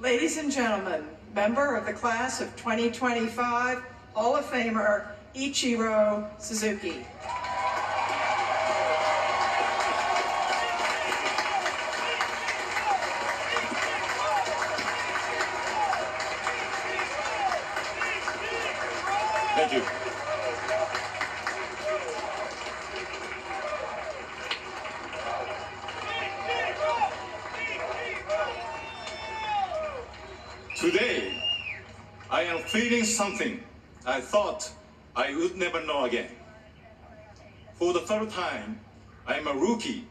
Ladies and gentlemen, member of the class of 2025, Hall of Famer Ichiro Suzuki. Thank you. Today, I am feeling something I thought I would never know again. For the third time, I am a rookie.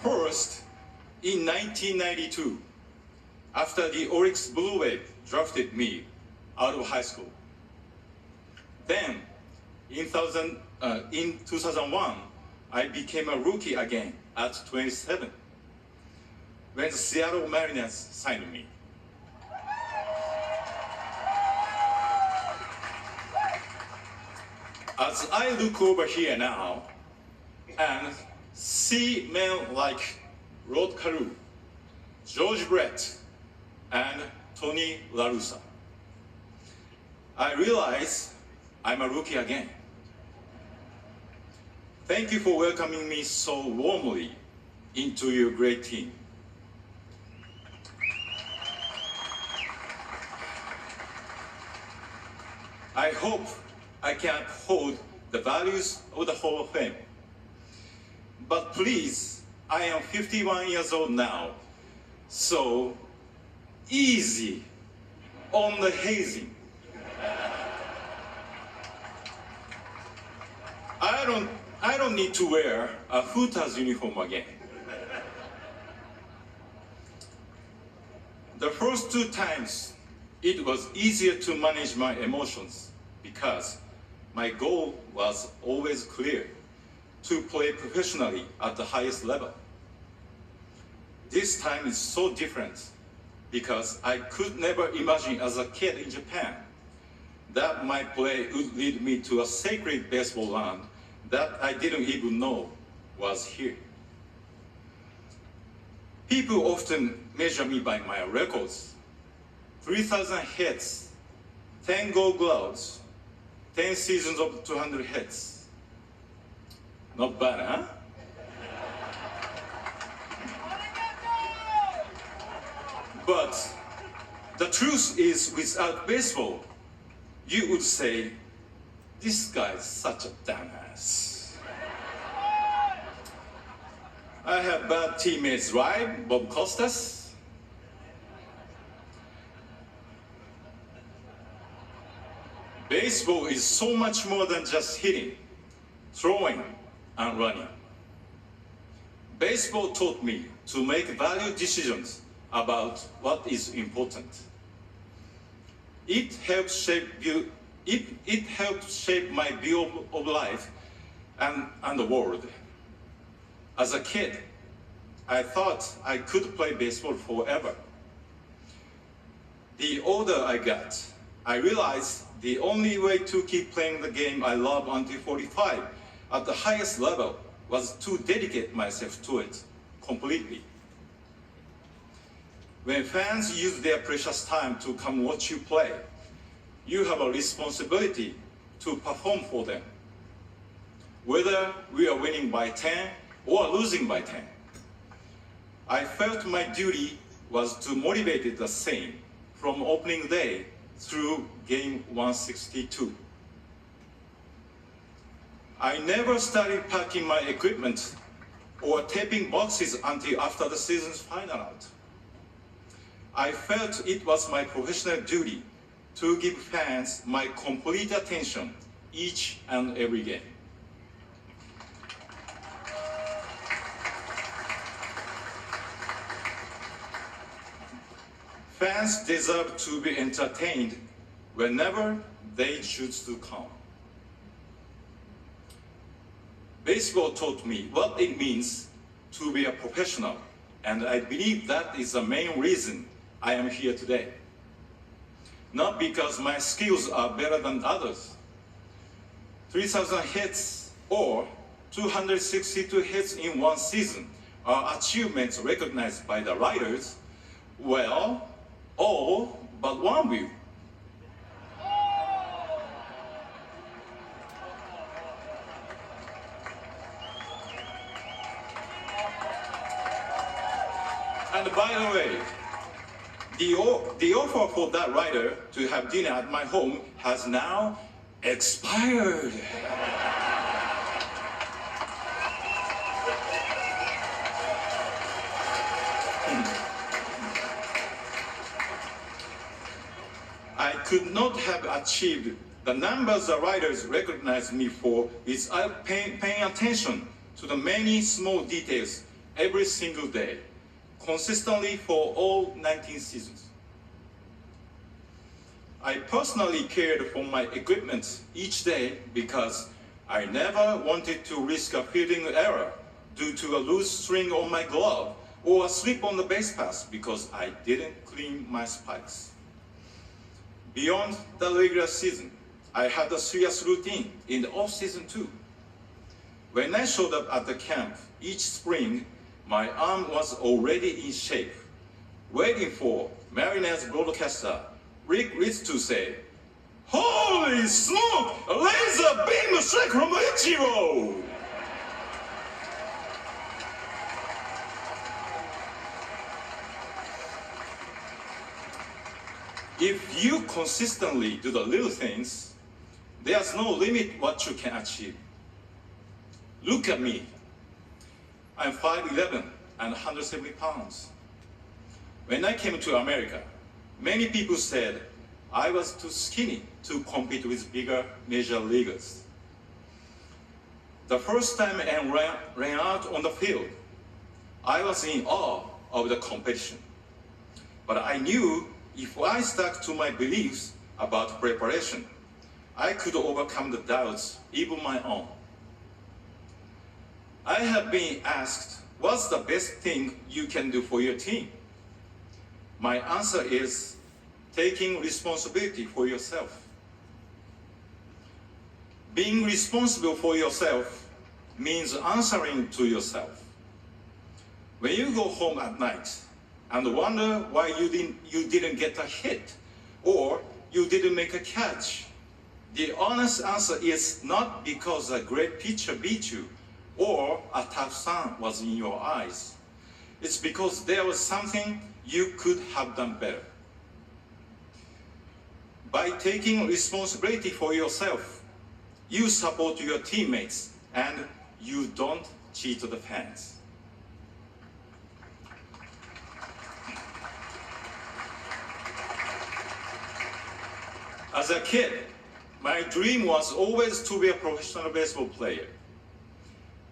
First, in 1992, after the Oryx Blue Wave drafted me out of high school. Then, in 2001, I became a rookie again at 27, when the Seattle Mariners signed me. As I look over here now and see men like Rod Carew, George Brett, and Tony La Russa, I realize I'm a rookie again. Thank you for welcoming me so warmly into your great team. I hope I can uphold the values of the Hall of Fame. But please, I am 51 years old now, so easy on the hazing. I don't need to wear a Hooters uniform again. The first two times, it was easier to manage my emotions because my goal was always clear: to play professionally at the highest level. This time is so different because I could never imagine as a kid in Japan that my play would lead me to a sacred baseball land that I didn't even know was here. People often measure me by my records: 3,000 hits, 10 Gold Gloves, 10 seasons of 200 hits. Not bad, huh? But the truth is, without baseball, you would say, this guy's such a dumbass. I have bad teammates, right? Bob Costas. Baseball is so much more than just hitting, throwing, and running. Baseball taught me to make valued decisions about what is important. It helped shape my view of life and the world. As a kid, I thought I could play baseball forever. The older I got, I realized the only way to keep playing the game I love until 45 at the highest level was to dedicate myself to it completely. When fans use their precious time to come watch you play, you have a responsibility to perform for them. Whether we are winning by 10 or losing by 10, I felt my duty was to motivate it the same from opening day through game 162. I never started packing my equipment or taping boxes until after the season's final out. I felt it was my professional duty to give fans my complete attention each and every game. Fans deserve to be entertained whenever they choose to come. Baseball taught me what it means to be a professional, and I believe that is the main reason I am here today. Not because my skills are better than others. 3,000 hits or 262 hits in one season are achievements recognized by the writers? Well, all but one view. And by the way, the offer for that writer to have dinner at my home has now expired. I could not have achieved the numbers the writers recognized me for without paying attention to the many small details every single day, consistently for all 19 seasons. I personally cared for my equipment each day because I never wanted to risk a fielding error due to a loose string on my glove or a slip on the base pass because I didn't clean my spikes. Beyond the regular season, I had a serious routine in the off-season too. When I showed up at the camp each spring, my arm was already in shape, waiting for Mariners broadcaster Rick Ritz to say, "Holy smoke! A laser beam strike from Ichiro!" If you consistently do the little things, there's no limit what you can achieve. Look at me. I'm 5'11" and 170 pounds. When I came to America, many people said I was too skinny to compete with bigger major leaguers. The first time I ran out on the field, I was in awe of the competition. But I knew if I stuck to my beliefs about preparation, I could overcome the doubts, even my own. I have been asked, what's the best thing you can do for your team? My answer is taking responsibility for yourself. Being responsible for yourself means answering to yourself. When you go home at night and wonder why you didn't get a hit or you didn't make a catch, the honest answer is not because a great pitcher beat you or a tough sun was in your eyes. It's because there was something you could have done better. By taking responsibility for yourself, you support your teammates and you don't cheat the fans. As a kid, my dream was always to be a professional baseball player.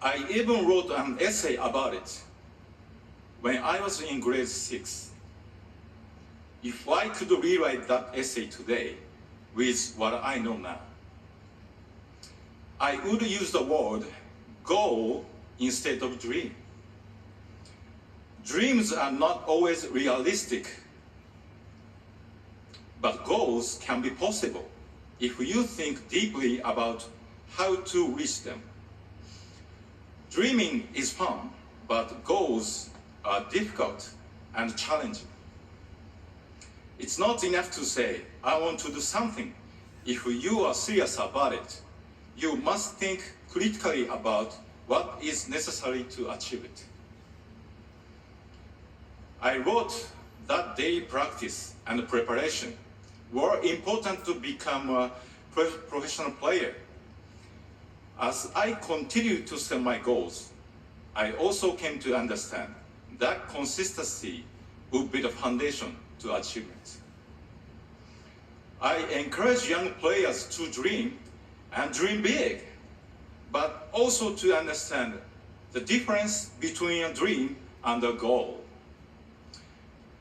I even wrote an essay about it when I was in grade 6. If I could rewrite that essay today with what I know now, I would use the word goal instead of dream. Dreams are not always realistic, but goals can be possible if you think deeply about how to reach them. Dreaming is fun, but goals are difficult and challenging. It's not enough to say, I want to do something. If you are serious about it, you must think critically about what is necessary to achieve it. I wrote that daily practice and preparation were important to become a professional player. As I continued to set my goals, I also came to understand that consistency would be the foundation to achievement. I encourage young players to dream and dream big, but also to understand the difference between a dream and a goal.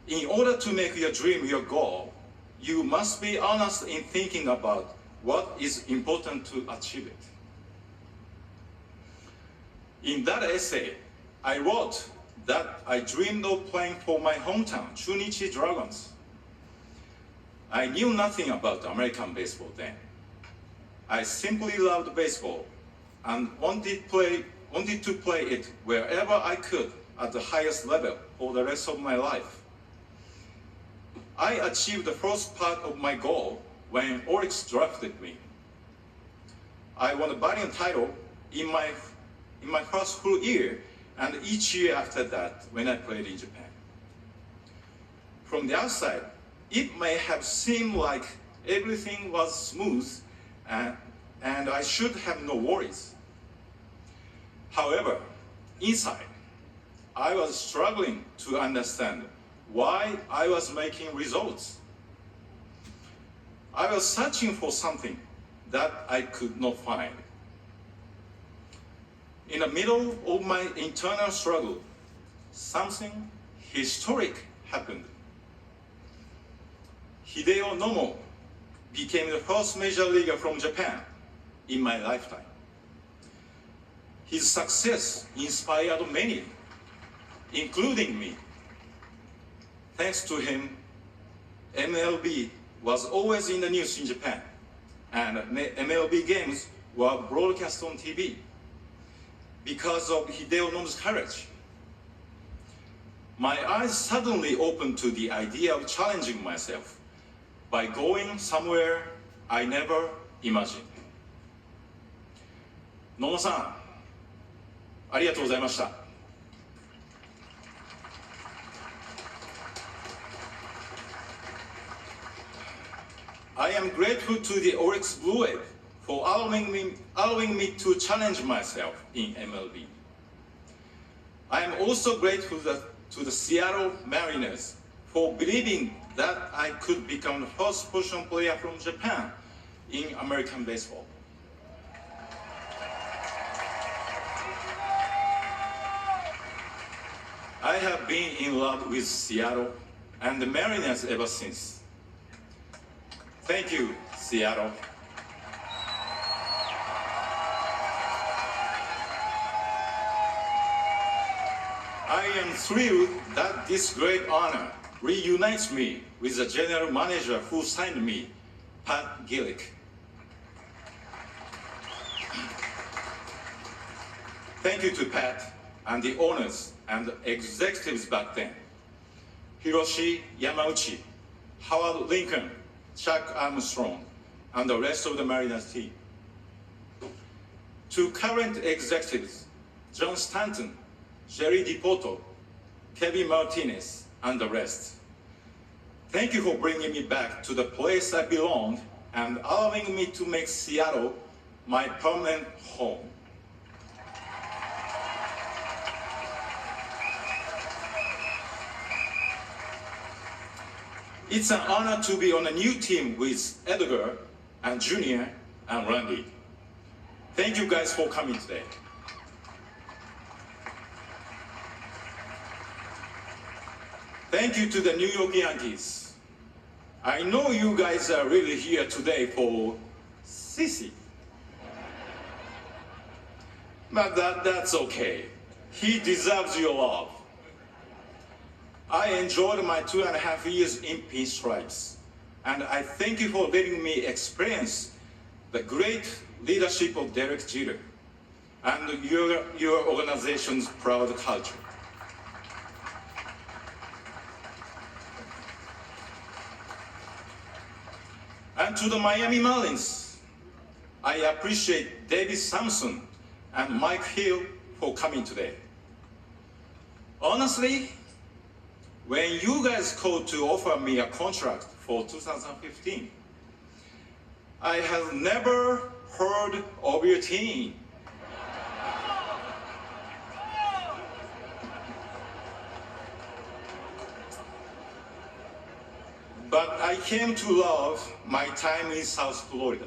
In order to make your dream your goal, you must be honest in thinking about what is important to achieve it. In that essay, I wrote that I dreamed of playing for my hometown, Chunichi Dragons. I knew nothing about American baseball then. I simply loved baseball and wanted to play it wherever I could at the highest level for the rest of my life. I achieved the first part of my goal when Oryx drafted me. I won a batting title in my first full year and each year after that when I played in Japan. From the outside, it may have seemed like everything was smooth and I should have no worries. However, inside, I was struggling to understand why I was making results. I was searching for something that I could not find. In the middle of my internal struggle, something historic happened. Hideo Nomo became the first major leaguer from Japan in my lifetime. His success inspired many, including me. Thanks to him, MLB was always in the news in Japan, and MLB games were broadcast on TV. Because of Hideo Nomo's courage, my eyes suddenly opened to the idea of challenging myself by going somewhere I never imagined. 野茂さん、ありがとうございました。I am grateful to the Oryx Blue Wave for allowing me to challenge myself in MLB. I am also grateful to the Seattle Mariners for believing that I could become the first position player from Japan in American baseball. I have been in love with Seattle and the Mariners ever since. Thank you, Seattle. I am thrilled that this great honor reunites me with the general manager who signed me, Pat Gillick. Thank you to Pat and the owners and executives back then, Hiroshi Yamauchi, Howard Lincoln, Chuck Armstrong, and the rest of the Mariners team. To current executives, John Stanton, Jerry DiPoto, Kevin Martinez, and the rest. Thank you for bringing me back to the place I belong and allowing me to make Seattle my permanent home. It's an honor to be on a new team with Edgar and Junior and Randy. Thank you guys for coming today. Thank you to the New York Yankees. I know you guys are really here today for Sissy. But that's okay. He deserves your love. I enjoyed my 2.5 years in Pinstripes, and I thank you for letting me experience the great leadership of Derek Jeter and your organization's proud culture. And to the Miami Marlins, I appreciate David Sampson and Mike Hill for coming today. Honestly, when you guys called to offer me a contract for 2015, I have never heard of your team. But I came to love my time in South Florida.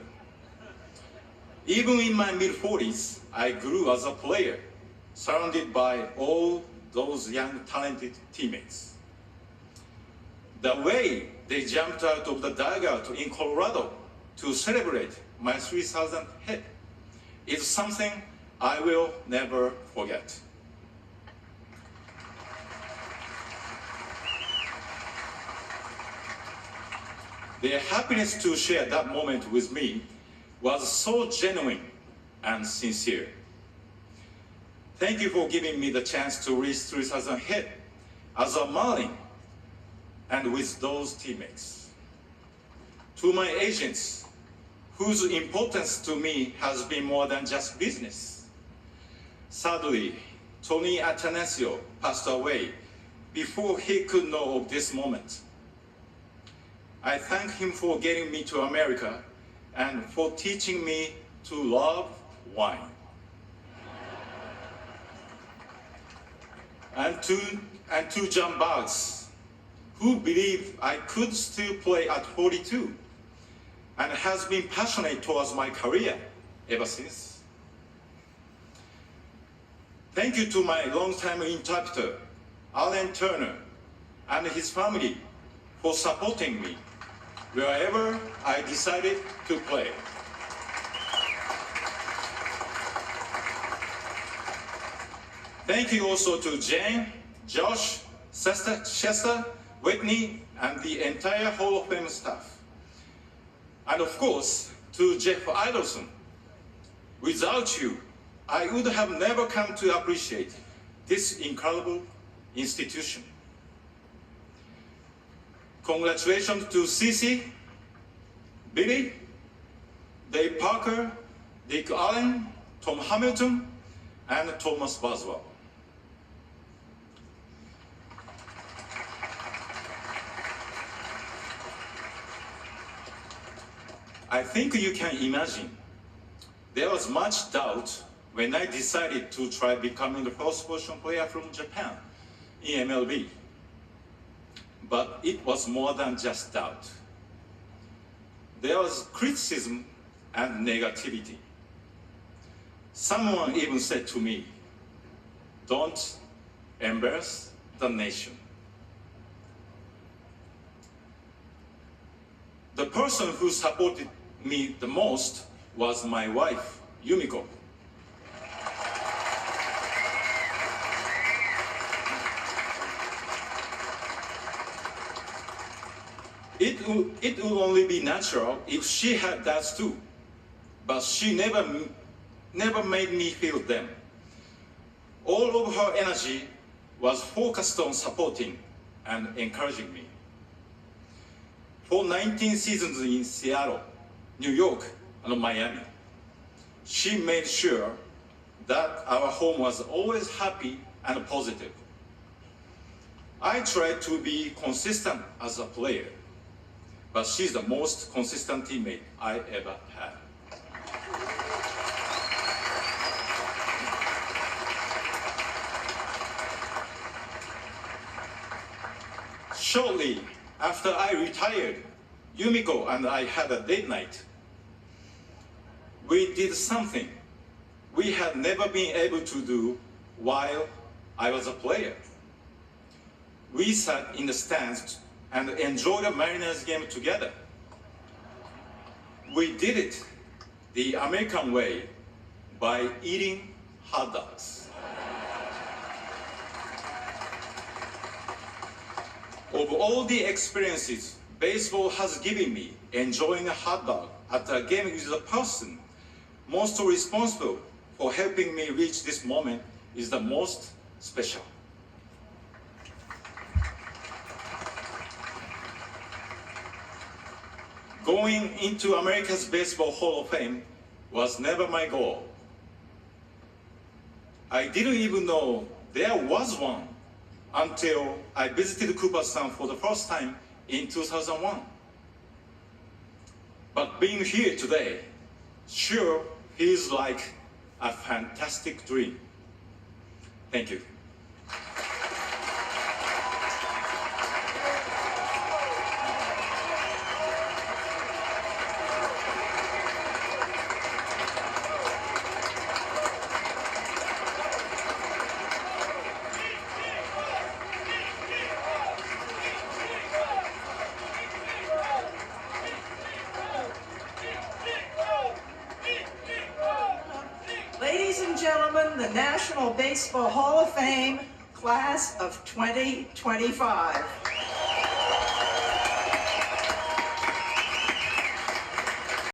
Even in my mid-40s, I grew as a player, surrounded by all those young, talented teammates. The way they jumped out of the dugout in Colorado to celebrate my 3,000th hit is something I will never forget. Their happiness to share that moment with me was so genuine and sincere. Thank you for giving me the chance to reach 3,000 hit as a Marlin and with those teammates. To my agents, whose importance to me has been more than just business. Sadly, Tony Atanasio passed away before he could know of this moment. I thank him for getting me to America and for teaching me to love wine. And to John Boggs, who believed I could still play at 42 and has been passionate towards my career ever since. Thank you to my longtime interpreter, Alan Turner, and his family for supporting me wherever I decided to play. Thank you also to Jane, Josh, Chester, Whitney, and the entire Hall of Fame staff. And of course, to Jeff Idelson. Without you, I would have never come to appreciate this incredible institution. Congratulations to Cece, Billy, Dave Parker, Dick Allen, Tom Hamilton, and Thomas Boswell. I think you can imagine there was much doubt when I decided to try becoming the first position player from Japan in MLB. But it was more than just doubt. There was criticism and negativity. Someone even said to me, "Don't embarrass the nation." The person who supported me the most was my wife, Yumiko. It would only be natural if she had doubts too, but she never made me feel them. All of her energy was focused on supporting and encouraging me. For 19 seasons in Seattle, New York, and Miami, she made sure that our home was always happy and positive. I tried to be consistent as a player, but she's the most consistent teammate I ever had. Shortly after I retired, Yumiko and I had a date night. We did something we had never been able to do while I was a player. We sat in the stands and enjoyed a Mariners game together. We did it the American way by eating hot dogs. Of all the experiences baseball has given me, enjoying a hot dog at a game with the person most responsible for helping me reach this moment is the most special. Going into America's Baseball Hall of Fame was never my goal. I didn't even know there was one until I visited Cooperstown for the first time in 2001. But being here today sure feels like a fantastic dream. Thank you. Ladies and gentlemen, the National Baseball Hall of Fame, class of 2025.